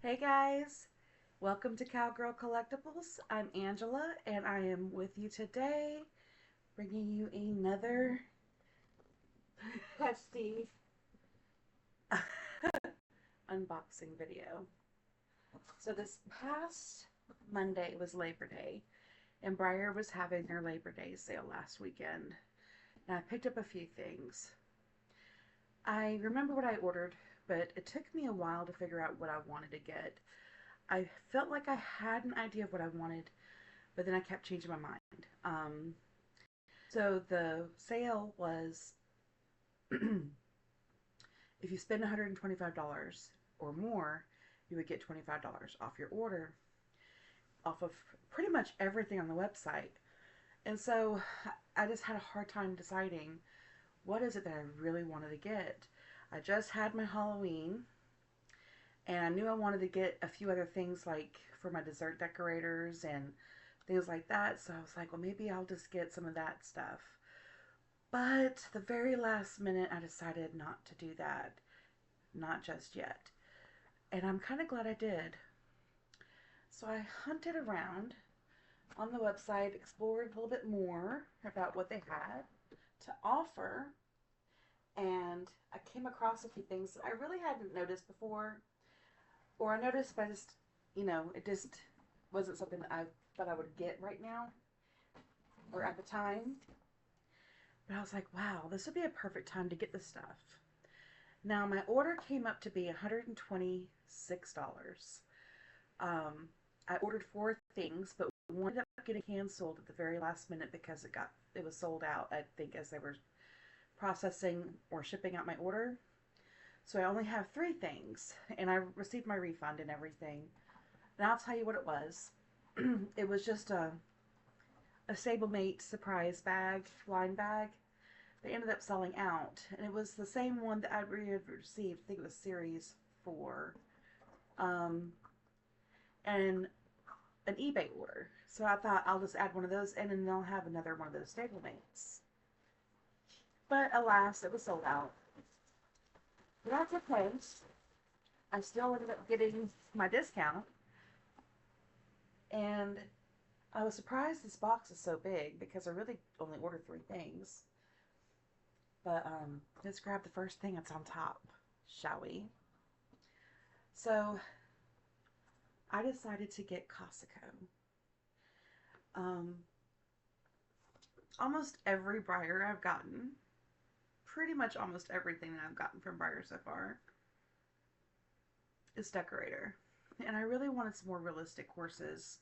Hey guys, welcome to Cowgirl Collectibles. I'm Angela and I am with you today bringing you another hefty unboxing video. So this past Monday was Labor Day and Breyer was having their Labor Day sale last weekend. And I picked up a few things. I remember what I ordered, but it took me a while to figure out what I wanted to get. I felt like I had an idea of what I wanted, but then I kept changing my mind. So the sale was if you spend $125 or more, you would get $25 off your order, off of pretty much everything on the website. And so I just had a hard time deciding what is it that I really wanted to get. I just had my Halloween, and I knew I wanted to get a few other things like for my dessert decorators and things like that. So I was like, well, maybe I'll just get some of that stuff. But the very last minute, I decided not to do that. Not just yet. And I'm kind of glad I did. So I hunted around on the website, explored a little bit more about what they had to offer, and I came across a few things that I really hadn't noticed before, or I noticed, but I just, it just wasn't something that I thought I would get right now or at the time. But I was like, wow, this would be a perfect time to get this stuff. Now, my order came up to be $126. I ordered 4 things, but one ended up getting canceled at the very last minute because it was sold out, I think, as they were processing or shipping out my order. So I only have 3 things, and I received my refund and everything. And I'll tell you what it was. It was just a stablemate surprise bag, line bag. They ended up selling out, and it was the same one that I had received. I think it was Series 4. And an eBay order. So I thought I'll just add one of those in and they'll have another one of those stablemates. But alas, it was sold out. But that's okay. I still ended up getting my discount. And I was surprised this box is so big because I really only ordered 3 things. But let's grab the first thing that's on top, shall we? So I decided to get Cossaco. Almost every Breyer I've gotten, pretty much almost everything that I've gotten from Breyer so far, is decorator. And I really wanted some more realistic horses.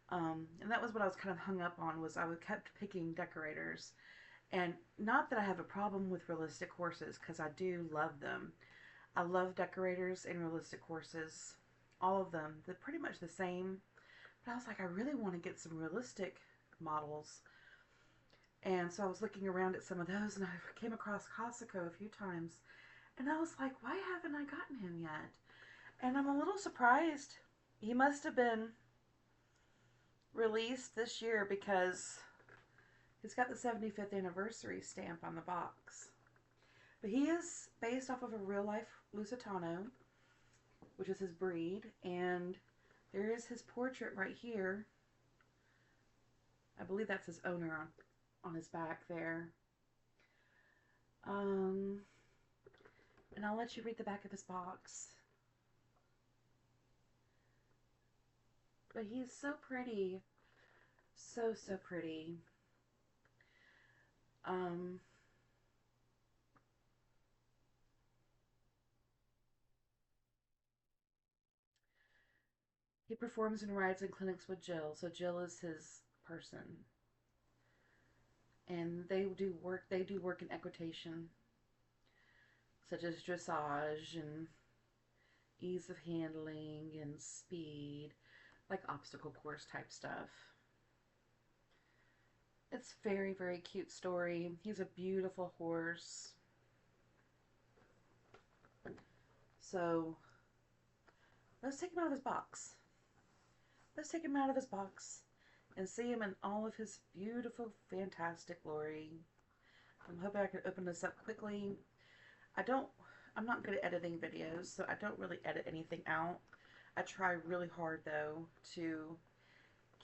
And that was what I was kind of hung up on, was I kept picking decorators. And not that I have a problem with realistic horses, because I do love them. I love decorators and realistic horses. All of them. They're pretty much the same. But I was like, I really want to get some realistic models. And so I was looking around at some of those, and I came across Cossaco a few times. And I was like, why haven't I gotten him yet? And I'm a little surprised. He must have been released this year because he's got the 75th anniversary stamp on the box. But he is based off of a real life Lusitano, which is his breed, and there is his portrait right here. I believe that's his owner on his back there. And I'll let you read the back of his box. But he's so pretty. So, so pretty. He performs and rides in clinics with Jill. So Jill is his person. And they do work in equitation, such as dressage and ease of handling and speed, like obstacle course type stuff. It's very, very cute story. He's a beautiful horse. So let's take him out of his box. Let's take him out of his box and see him in all of his beautiful, fantastic glory. I'm hoping I can open this up quickly. I'm not good at editing videos, so I don't really edit anything out. I try really hard though to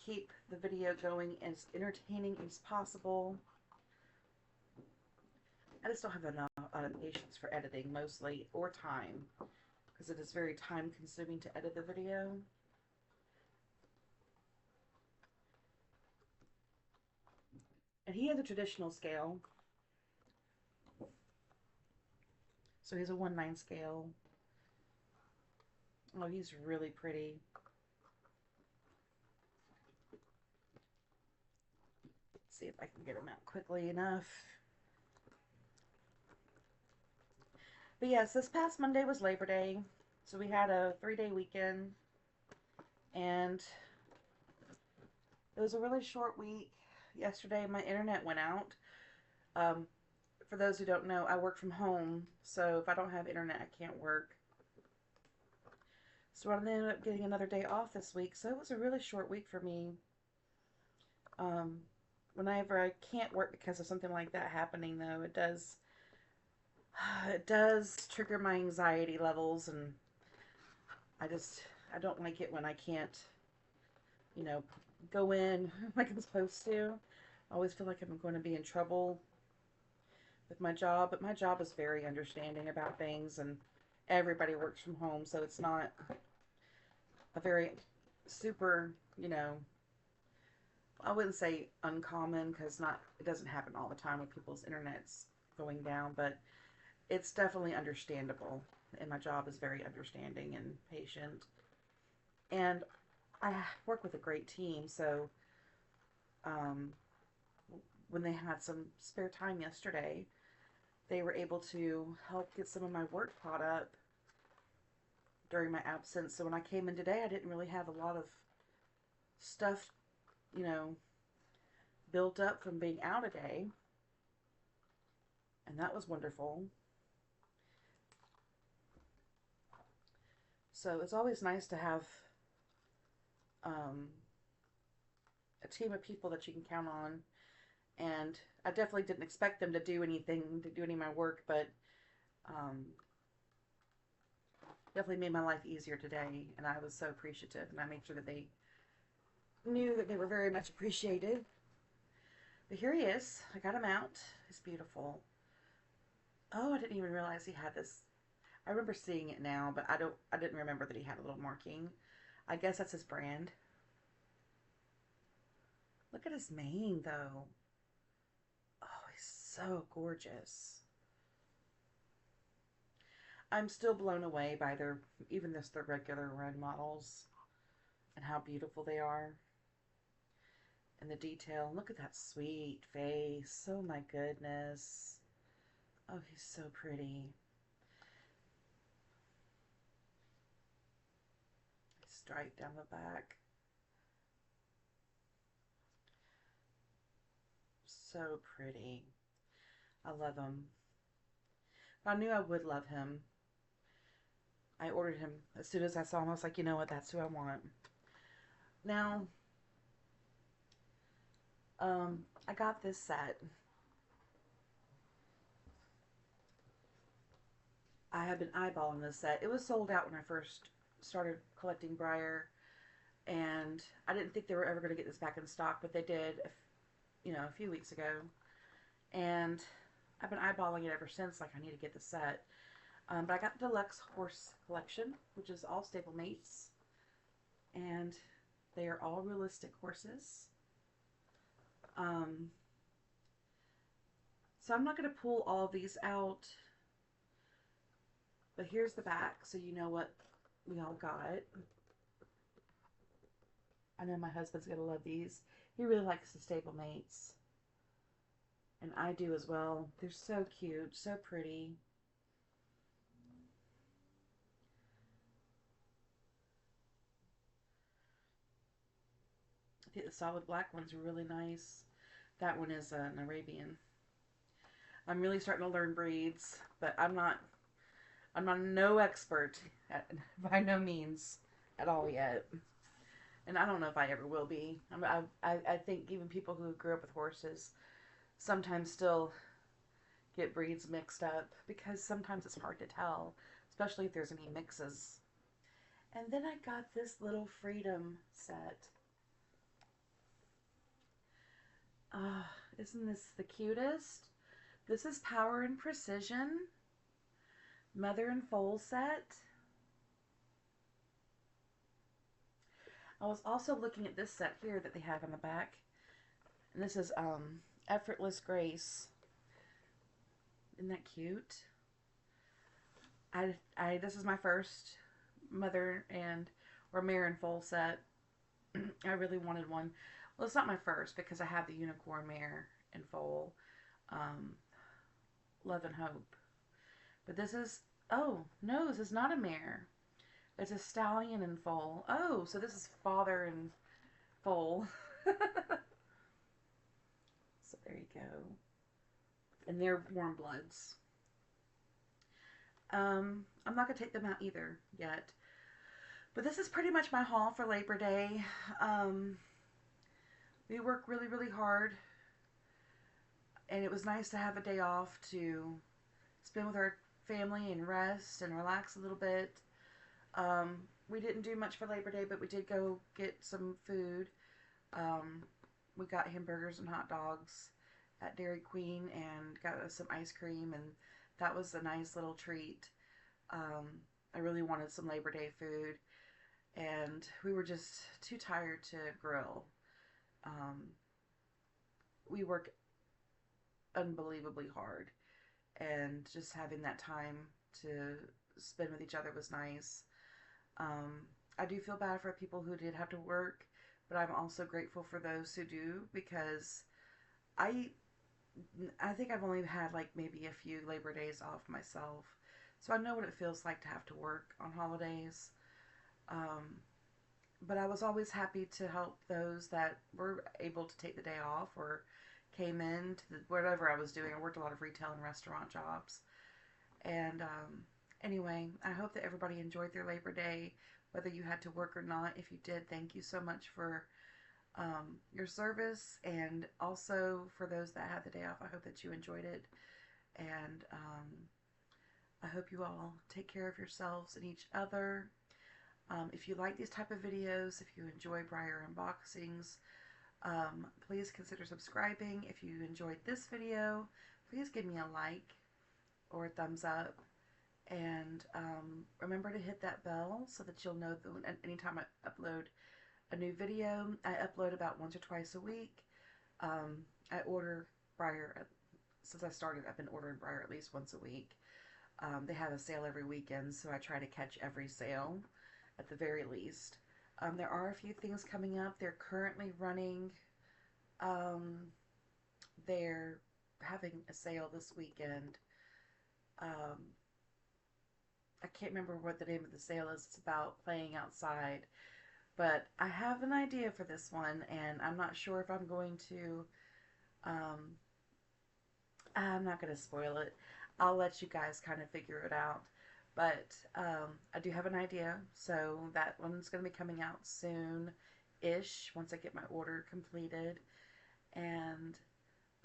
keep the video going as entertaining as possible. I just don't have enough patience for editing mostly, or time, because it is very time consuming to edit the video. And he has a traditional scale, so he's a 1/9 scale. Oh, he's really pretty. Let's see if I can get him out quickly enough. But yes, this past Monday was Labor Day, so we had a 3-day weekend, and it was a really short week. Yesterday, my internet went out. Um, for those who don't know, I work from home, so if I don't have internet, I can't work. So I ended up getting another day off this week, so it was a really short week for me. Whenever I can't work because of something like that happening, though, it does trigger my anxiety levels, and I don't like it when I can't, you know, go in like I'm supposed to. I always feel like I'm going to be in trouble with my job, but my job is very understanding about things, and everybody works from home, so it's not a very super, I wouldn't say uncommon, because it doesn't happen all the time with people's internets going down, but it's definitely understandable, and my job is very understanding and patient. And I work with a great team, so um, when they had some spare time yesterday, they were able to help get some of my work caught up during my absence. So when I came in today, I didn't really have a lot of stuff, built up from being out a day. And that was wonderful. So it's always nice to have a team of people that you can count on. And I definitely didn't expect them to do anything, to do any of my work, but definitely made my life easier today. And I was so appreciative, and I made sure that they knew that they were very much appreciated. But here he is. I got him out. He's beautiful. Oh, I didn't even realize he had this. I remember seeing it now, but I didn't remember that he had a little marking. I guess that's his brand. Look at his mane, though. Oh, he's so gorgeous. I'm still blown away by even their regular run models, and how beautiful they are. And the detail. Look at that sweet face. Oh my goodness. Oh, he's so pretty. Stripe down the back. So pretty. I love him. I knew I would love him. I ordered him as soon as I saw him. I was like, you know what? That's who I want. Now, I got this set. I have been eyeballing this set. It was sold out when I first started collecting Breyer, and I didn't think they were ever going to get this back in stock, but they did, a few weeks ago. And I've been eyeballing it ever since. Like, I need to get the set. But I got the Deluxe Horse Collection, which is all stablemates, and they are all realistic horses. So I'm not going to pull all these out, but here's the back, so you know what we all got. I know my husband's going to love these. He really likes the stablemates, and I do as well. They're so cute, so pretty. I think the solid black ones are really nice. That one is an Arabian. I'm really starting to learn breeds, but I'm not no expert by no means at all yet. And I don't know if I ever will be. I think even people who grew up with horses sometimes still get breeds mixed up, because sometimes it's hard to tell, especially if there's any mixes. And then I got this little Freedom set. Isn't this the cutest? This is Power and Precision Mother and Foal set. I was also looking at this set here that they have on the back. And this is Effortless Grace. Isn't that cute? This is my first mother or mare and foal set. I really wanted one. Well, it's not my first because I have the unicorn mare and foal, Love and Hope. But this is, oh no, this is not a mare. It's a stallion and foal. Oh, so this is father and foal. So there you go. And they're warm bloods. I'm not going to take them out either yet. But this is pretty much my haul for Labor Day. We work really, really hard. And it was nice to have a day off to spend with our family and rest and relax a little bit. We didn't do much for Labor Day, but we did go get some food. We got hamburgers and hot dogs at Dairy Queen and got us some ice cream, and that was a nice little treat. I really wanted some Labor Day food, and we were just too tired to grill. We work unbelievably hard, and just having that time to spend with each other was nice. I do feel bad for people who did have to work, but I'm also grateful for those who do, because I think I've only had like maybe a few Labor Days off myself, so I know what it feels like to have to work on holidays. But I was always happy to help those that were able to take the day off or came in to whatever I was doing. I worked a lot of retail and restaurant jobs. And anyway, I hope that everybody enjoyed their Labor Day, whether you had to work or not. If you did, thank you so much for your service, and also for those that had the day off, I hope that you enjoyed it. And I hope you all take care of yourselves and each other. If you like these type of videos, if you enjoy Breyer unboxings, please consider subscribing. If you enjoyed this video, please give me a like or a thumbs up. And remember to hit that bell so that you'll know that anytime I upload a new video. I upload about once or twice a week. I order Breyer, since I started, I've been ordering Breyer at least once a week. They have a sale every weekend, so I try to catch every sale at the very least. There are a few things coming up. They're currently running, they're having a sale this weekend. I can't remember what the name of the sale is. It's about playing outside. But I have an idea for this one, and I'm not sure if I'm going to, I'm not going to spoil it. I'll let you guys kind of figure it out. But I do have an idea, so that one's going to be coming out soon-ish, once I get my order completed. And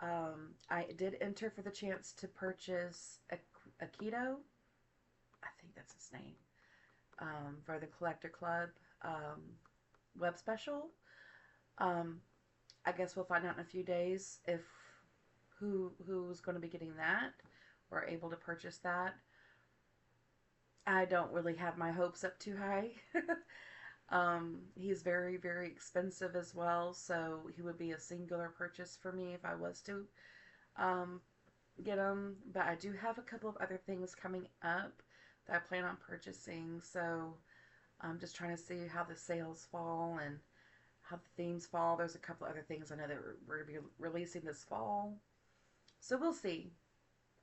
I did enter for the chance to purchase a Keto, I think that's his name, for the Collector Club web special. I guess we'll find out in a few days if who's going to be getting that or able to purchase that. I don't really have my hopes up too high. He's very, very expensive as well, so he would be a singular purchase for me if I was to get him. But I do have a couple of other things coming up that I plan on purchasing, so I'm just trying to see how the sales fall and how the themes fall. There's a couple other things I know that we're going to be releasing this fall, so we'll see.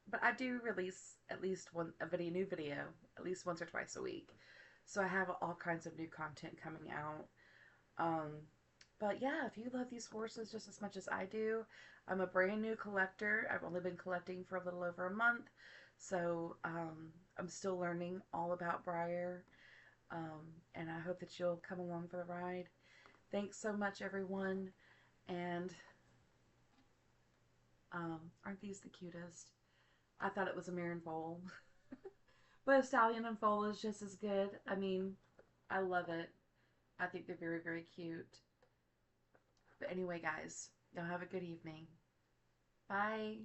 But I do release at least a new video at least once or twice a week, so I have all kinds of new content coming out. But yeah, if you love these horses just as much as I do, I'm a brand new collector. I've only been collecting for a little over a month, so I'm still learning all about Breyer. And I hope that you'll come along for the ride. Thanks so much, everyone. And aren't these the cutest? I thought it was a mare and foal. But a stallion and foal is just as good. I mean, I love it. I think they're very, very cute. But anyway, guys, y'all have a good evening. Bye.